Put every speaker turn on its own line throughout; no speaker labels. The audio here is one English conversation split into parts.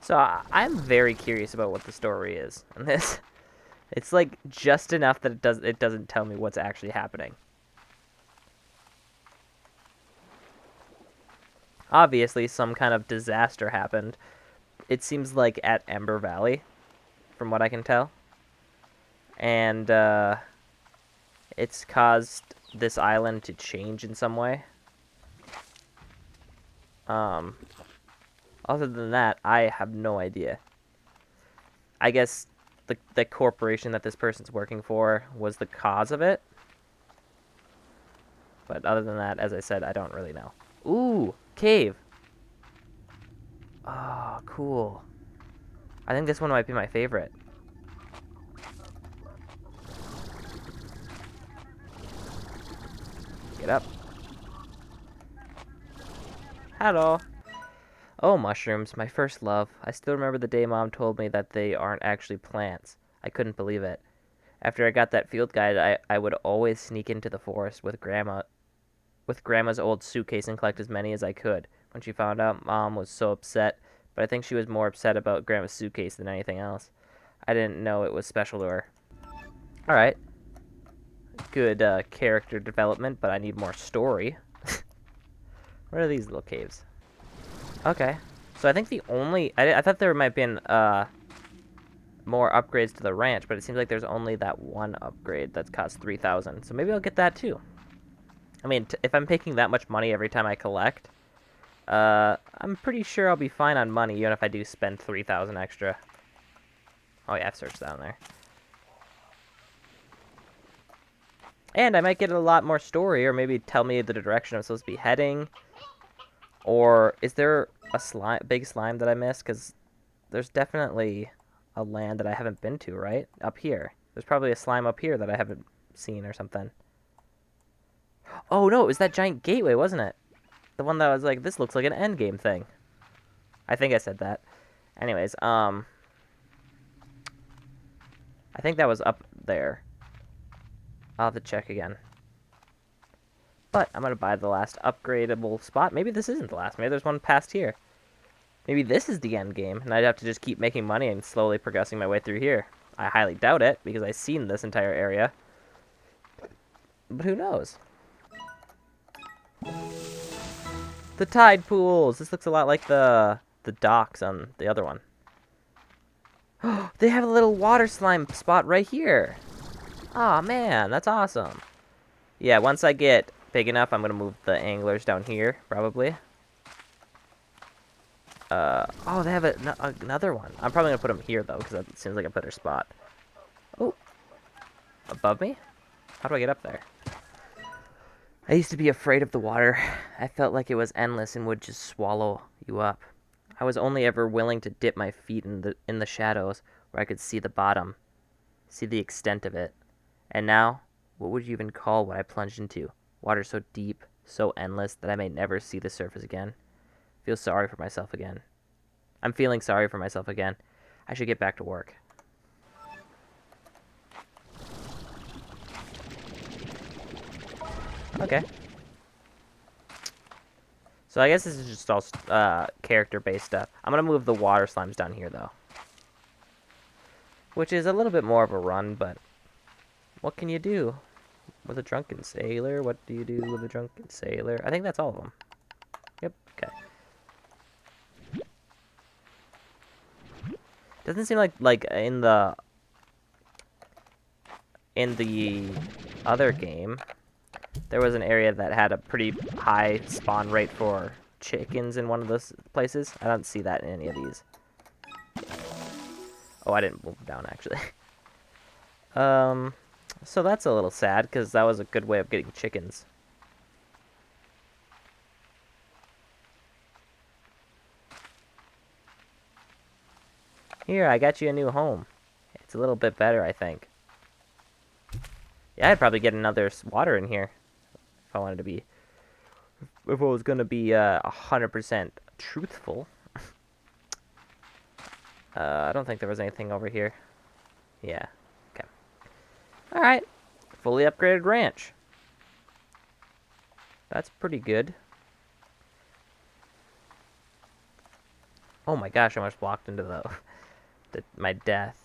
So I'm very curious about what the story is in this. It's like just enough that it doesn't tell me what's actually happening. Obviously, some kind of disaster happened. It seems like at Ember Valley, from what I can tell, and it's caused this island to change in some way. Um, Other than that, I have no idea. I guess the corporation that this person's working for was the cause of it. But other than that, as I said, I don't really know. Ooh, cave. Oh, cool. I think this one might be my favorite. Get up. Hello. Oh, mushrooms, my first love. I still remember the day Mom told me that they aren't actually plants. I couldn't believe it. After I got that field guide, I would always sneak into the forest with Grandma's old suitcase and collect as many as I could. When she found out, Mom was so upset, but I think she was more upset about Grandma's suitcase than anything else. I didn't know it was special to her. Alright, good character development, but I need more story. What are these little caves? Okay. So I think the only... I thought there might have been more upgrades to the ranch, but it seems like there's only that one upgrade that's cost 3,000. So maybe I'll get that too. I mean, if I'm making that much money every time I collect, I'm pretty sure I'll be fine on money, even if I do spend 3,000 extra. Oh yeah, I've searched down there. And I might get a lot more story, or maybe tell me the direction I'm supposed to be heading. Or is there a big slime that I missed? Because there's definitely a land that I haven't been to, right? Up here. There's probably a slime up here that I haven't seen or something. Oh no, it was that giant gateway, wasn't it? The one that was like, this looks like an endgame thing. I think I said that. Anyways, I think that was up there. I'll have to check again. But I'm gonna buy the last upgradable spot. Maybe this isn't the last. Maybe there's one past here. Maybe this is the end game, and I'd have to just keep making money and slowly progressing my way through here. I highly doubt it, because I've seen this entire area. But who knows? The tide pools! This looks a lot like the docks on the other one. They have a little water slime spot right here. Aw, oh, man, that's awesome. Yeah, once I get big enough, I'm gonna move the anglers down here, probably. Oh, they have another one. I'm probably gonna put them here, though, because that seems like a better spot. Oh, above me? How do I get up there? I used to be afraid of the water. I felt like it was endless and would just swallow you up. I was only ever willing to dip my feet in the shadows where I could see the bottom, see the extent of it. And now, what would you even call what I plunged into? Water so deep, so endless that I may never see the surface again. Feel sorry for myself again. I'm feeling sorry for myself again. I should get back to work. Okay. So I guess this is just all character-based stuff. I'm gonna move the water slimes down here, though. Which is a little bit more of a run, but what can you do with a drunken sailor? What do you do with a drunken sailor? I think that's all of them. Yep, okay. Doesn't seem like in the other game, there was an area that had a pretty high spawn rate for chickens in one of those places. I don't see that in any of these. Oh, I didn't move down, actually. So that's a little sad, because that was a good way of getting chickens. Here, I got you a new home. It's a little bit better, I think. Yeah, I'd probably get another water in here if I wanted to be... If I was going to be 100% truthful. I don't think there was anything over here. Yeah, okay. Alright, fully upgraded ranch. That's pretty good. Oh my gosh, I almost walked into my death.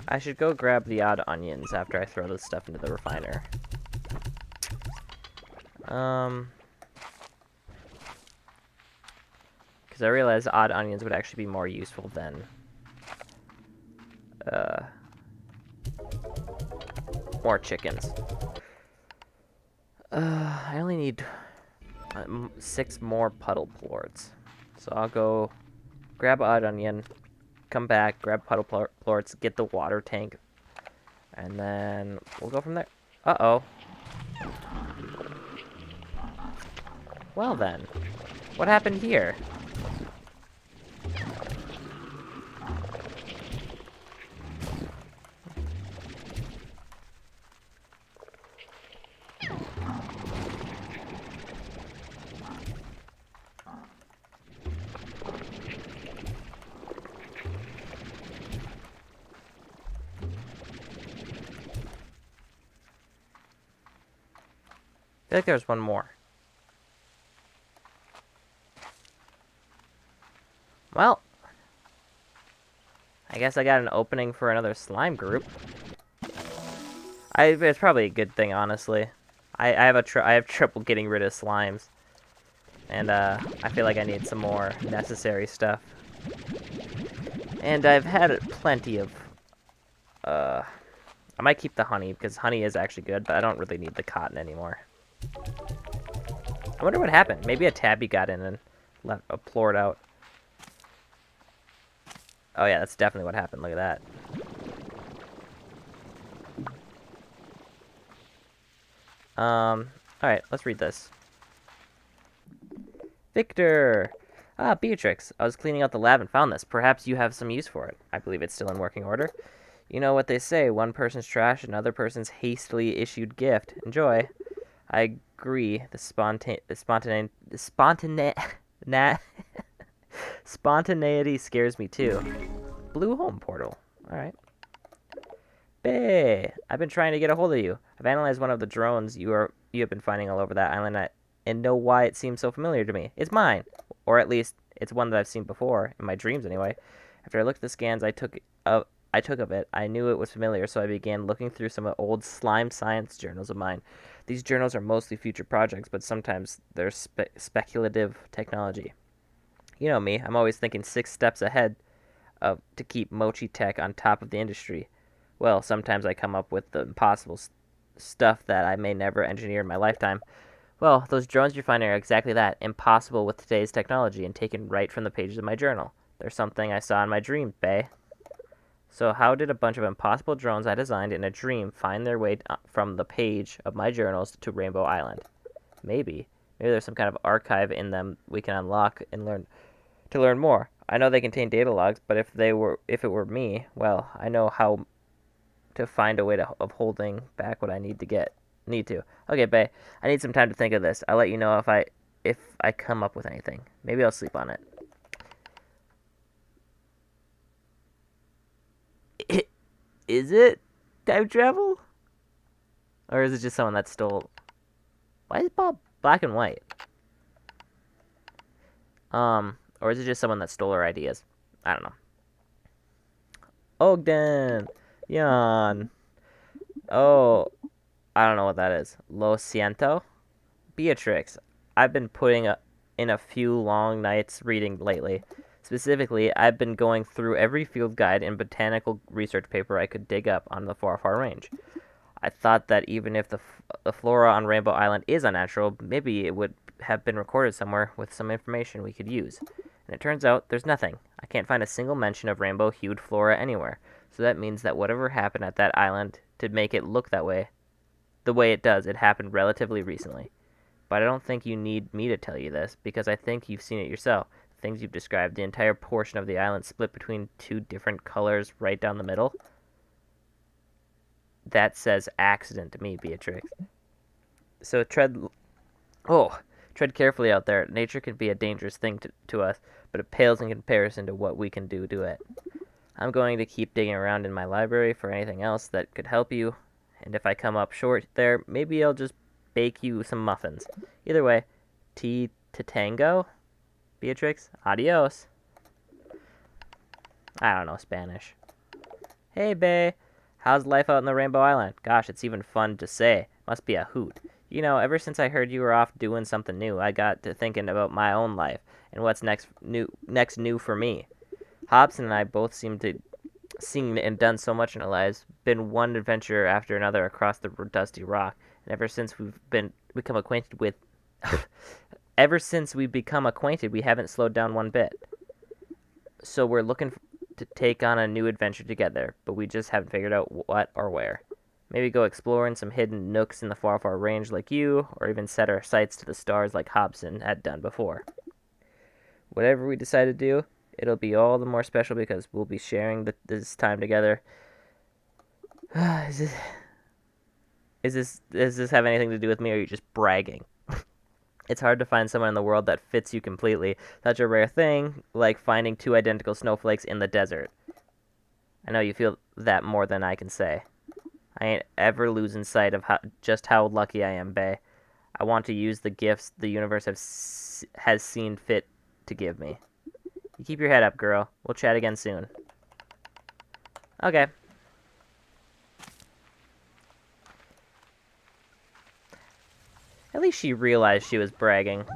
I should go grab the odd onions after I throw this stuff into the refiner. Because I realized odd onions would actually be more useful than uh, more chickens. I only need 6 more puddle plorts. So I'll go grab odd onion, come back, grab puddle plorts, get the water tank, and then we'll go from there. Uh-oh. Well then, what happened here? I feel like there's one more. Well, I guess I got an opening for another slime group. It's probably a good thing, honestly. I have trouble getting rid of slimes, and I feel like I need some more necessary stuff. And I've had plenty of. I might keep the honey because honey is actually good, but I don't really need the cotton anymore. I wonder what happened. Maybe a tabby got in and left a plort out. Oh yeah, that's definitely what happened. Look at that. Alright, let's read this. Victor! Ah, Beatrix. I was cleaning out the lab and found this. Perhaps you have some use for it. I believe it's still in working order. You know what they say, one person's trash, another person's hastily issued gift. Enjoy. I agree. Spontaneity scares me too. Blue home portal. Alright. Bae, I've been trying to get a hold of you. I've analyzed one of the drones you have been finding all over that island and know why it seems so familiar to me. It's mine, or at least it's one that I've seen before in my dreams anyway. After I looked at the scans I took of it, I knew it was familiar, so I began looking through some old slime science journals of mine. These journals are mostly future projects, but sometimes they're speculative technology. You know me, I'm always thinking 6 steps ahead to keep Mochi Tech on top of the industry. Well, sometimes I come up with the impossible stuff that I may never engineer in my lifetime. Well, those drones you're finding are exactly that, impossible with today's technology and taken right from the pages of my journal. There's something I saw in my dream, Bae. So how did a bunch of impossible drones I designed in a dream find their way from the page of my journals to Rainbow Island? Maybe there's some kind of archive in them we can unlock and learn more. I know they contain data logs, but if it were me, well, I know how to find a way of holding back what I need to. Okay, Bae, I need some time to think of this. I'll let you know if I come up with anything. Maybe I'll sleep on it. Is it time travel? Or is it just someone that stole... Why is Bob black and white? Or is it just someone that stole our ideas? I don't know. Ogden! Yan! Oh, I don't know what that is. Lo siento? Beatrix, I've been in a few long nights reading lately. Specifically, I've been going through every field guide and botanical research paper I could dig up on the far range. I thought that even if the flora on Rainbow Island is unnatural, maybe it would have been recorded somewhere with some information we could use. And it turns out there's nothing. I can't find a single mention of rainbow-hued flora anywhere. So that means that whatever happened at that island to make it look that way, the way it does, it happened relatively recently. But I don't think you need me to tell you this, because I think you've seen it yourself. The things you've described, the entire portion of the island split between 2 different colors right down the middle. That says accident to me, Beatrix. So tread carefully out there. Nature can be a dangerous thing to us, but it pales in comparison to what we can do to it. I'm going to keep digging around in my library for anything else that could help you, and if I come up short there, maybe I'll just bake you some muffins. Either way, tea to tango? Beatrix, adios. I don't know Spanish. Hey, Bay. How's life out in the Rainbow Island? Gosh, it's even fun to say. Must be a hoot. You know, ever since I heard you were off doing something new, I got to thinking about my own life and what's next new for me. Hobson and I both seem to seen and done so much in our lives, been one adventure after another across the dusty rock, and ever since we've become acquainted, we haven't slowed down one bit. So we're looking to take on a new adventure together, but we just haven't figured out what or where. Maybe go exploring some hidden nooks in the far, far range like you, or even set our sights to the stars like Hobson had done before. Whatever we decide to do, it'll be all the more special because we'll be sharing this time together. is this does this have anything to do with me, or are you just bragging? It's hard to find someone in the world that fits you completely. Such a rare thing, like finding two identical snowflakes in the desert. I know you feel that more than I can say. I ain't ever losing sight of just how lucky I am, Bay. I want to use the gifts the universe has seen fit to give me. You keep your head up, girl. We'll chat again soon. Okay. At least she realized she was bragging.